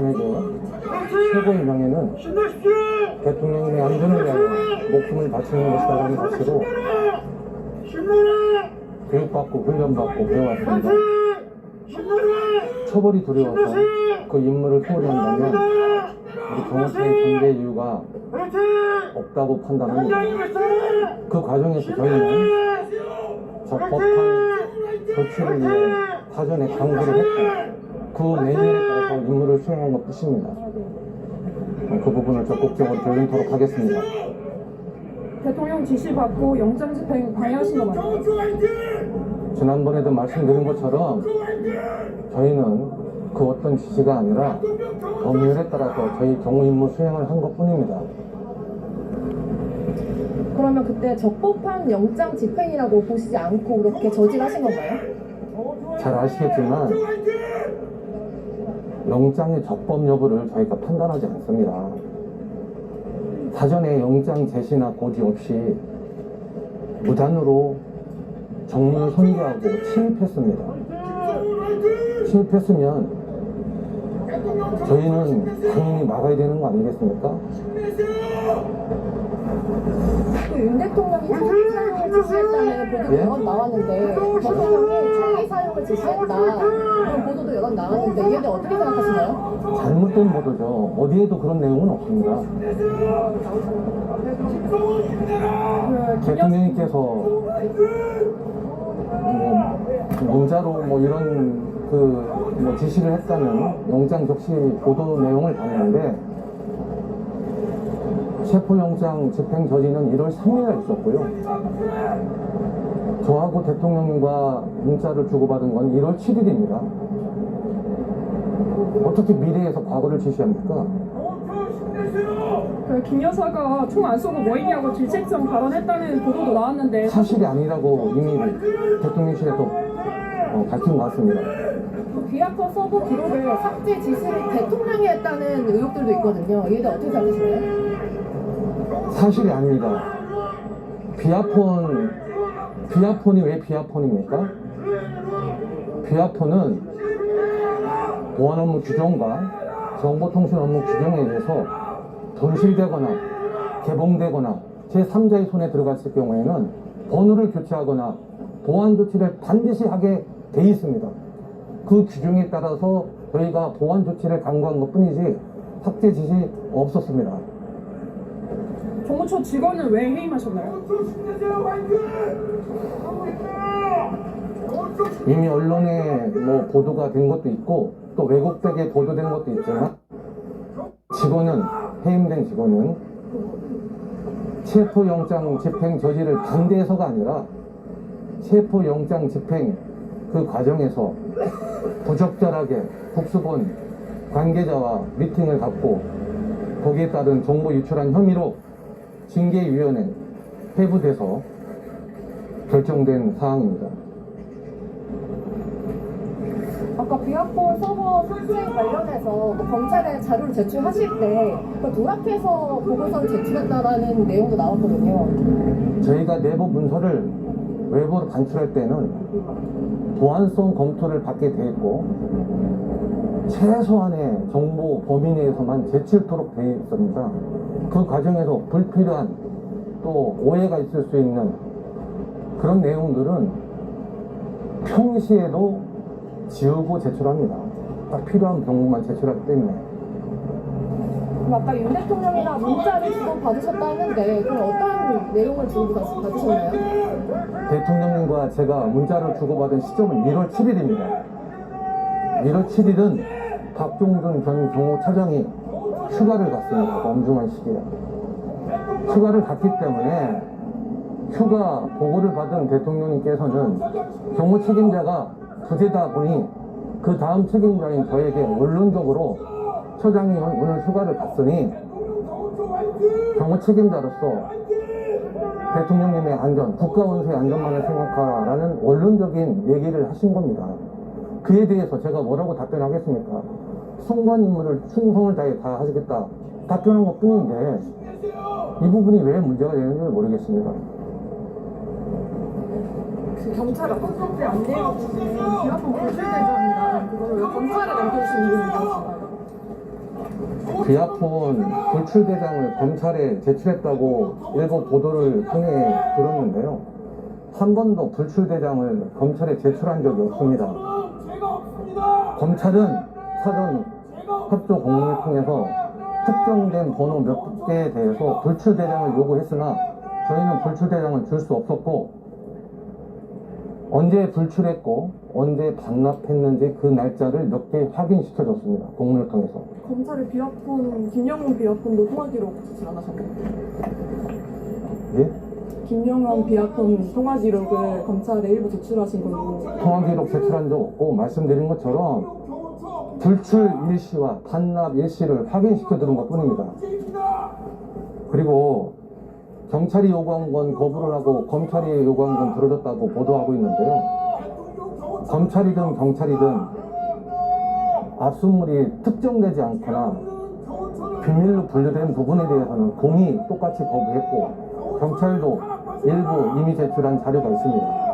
사람에게 최고의 명예는 대통령님의 안전을 위하여 목숨을 바치는 것이라는 가치로 교육받고 훈련받고 배워왔습니다. 처벌이 두려워서 그 임무를 소홀히 한다면 우리 경호처의 존재 이유가 없다고 판단합니다. 그 과정에서 저희는 적법한 조치를 위해 사전에 강구를 했고 그 매뉴얼에 따라서 임무를 수행한 것 뿐입니다. 그 부분을 적극적으로 돌리도록 하겠습니다. 대통령 지시 받고 영장 집행 방해하신 거 맞나요? 지난번에도 말씀드린 것처럼 저희는 그 어떤 지시가 아니라 법률에 따라서 저희 경우 임무 수행을 한 것 뿐입니다. 그러면 그때 적법한 영장 집행이라고 보시지 않고 그렇게 저질하신 건가요? 잘 아시겠지만 영장의 적법 여부를 저희가 판단하지 않습니다. 사전에 영장 제시나 고지 없이 무단으로 정문을 손괴하고 침입했습니다. 침입했으면 저희는 당연히 막아야 되는 거 아니겠습니까? 윤 대통령이 총기 사용을 지시했다는 보도도 여러 번 나왔는데 대통령이 총기 사용을 지시했다 그런 보도도 여러 번 나왔는데 이에 대해 어떻게 생각하시나요? 잘못된 보도죠. 어디에도 그런 내용은 없습니다. 대통령님께서 문자로 이런 지시를 했다는 영장 적시 보도 내용을 봤는데 체포영장 집행 저지는 1월 3일에 있었고요. 저하고 대통령님과 문자를 주고받은 건 1월 7일입니다. 어떻게 미래에서 과거를 지시합니까? 김 여사가 총 안 쏘고 뭐 얘기하고 질책성 발언했다는 보도도 나왔는데 사실이 아니라고 이미 대통령실에서 밝힌 것 같습니다. 비아폰 서버 기록을 삭제 지시를 대통령이 했다는 의혹들도 있거든요. 이에 대해 어떻게 생각하시나요? 사실이 아닙니다. 비아폰이 왜 비아폰입니까? 비아폰은 보안 업무 규정과 정보통신 업무 규정에 의해서 분실되거나 개봉되거나 제3자의 손에 들어갔을 경우에는 번호를 교체하거나 보안 조치를 반드시 하게 돼 있습니다. 그 규정에 따라서 저희가 보안 조치를 강구한 것 뿐이지 삭제 지시 없었습니다. 정무처 직원을 왜 해임하셨나요? 이미 언론에 보도가 된 것도 있고 또 왜곡되게 보도된 것도 있지만 해임된 직원은 체포영장 집행 저지를 반대해서가 아니라 체포영장 집행 그 과정에서 부적절하게 국수본 관계자와 미팅을 갖고 거기에 따른 정보 유출한 혐의로 징계위원회 회부돼서 결정된 사항입니다. 아까 비아폰 서버 삭제 관련해서 검찰에 자료를 제출하실 때 누락해서 보고서를 제출했다라는 내용도 나왔거든요. 저희가 내부 문서를 외부로 반출할 때는 보안성 검토를 받게 돼 있고 최소한의 정보 범위 내에서만 제출토록 되어 있습니다. 그 과정에서 불필요한 또 오해가 있을 수 있는 그런 내용들은 평시에도 지우고 제출합니다. 딱 필요한 경우만 제출하기 때문에. 아까 윤 대통령이랑 문자를 주고 받으셨다 했는데 그럼 어떤 내용을 주고 받으셨나요? 대통령님과 제가 문자를 주고받은 시점은 1월 7일입니다. 1월 7일은 박종준 전 경호차장이 휴가를 갔습니다. 엄중한 시기에. 휴가를 갔기 때문에 휴가 보고를 받은 대통령님께서는 경호 책임자가 부재다 보니 그 다음 책임자인 저에게 원론적으로 처장이 오늘 휴가를 갔으니 경호 책임자로서 대통령님의 안전, 국가 원수의 안전만을 생각하라는 원론적인 얘기를 하신 겁니다. 그에 대해서 제가 뭐라고 답변하겠습니까? 순간 임무를 충성을 다해 다 하시겠다 답변한 것 뿐인데 이 부분이 왜 문제가 되는지 모르겠습니다. 경찰 어떻게 안 돼가지고 비아폰 불출대장이라는 그거를 왜 검찰에 넘겨주시는 분이 계신가요? 비아폰 불출대장을 검찰에 제출했다고 일부 보도를 통해 들었는데요. 한 번도 불출대장을 검찰에 제출한 적이 없습니다. 검찰은 사전 협조 공문을 통해서 특정된 번호 몇 개에 대해서 불출대장을 요구했으나 저희는 불출대장을 줄 수 없었고, 언제 불출했고 언제 반납했는지 그 날짜를 몇 개 확인시켜줬습니다. 공문을 통해서. 검찰의 비아폰, 김영훈 비아폰도 통화 기록 제출 안 하셨나요? 예? 김영훈 비아폰 통화 기록을 검찰에 일부 제출하신 걸로. 통화 기록 제출한 적 없고, 말씀드린 것처럼 불출 일시와 반납 일시를 확인시켜 드린 것 뿐입니다. 그리고 경찰이 요구한 건 거부를 하고 검찰이 요구한 건 들어줬다고 보도하고 있는데요. 검찰이든 경찰이든 압수물이 특정되지 않거나 비밀로 분류된 부분에 대해서는 공이 똑같이 거부했고, 경찰도 일부 이미 제출한 자료가 있습니다.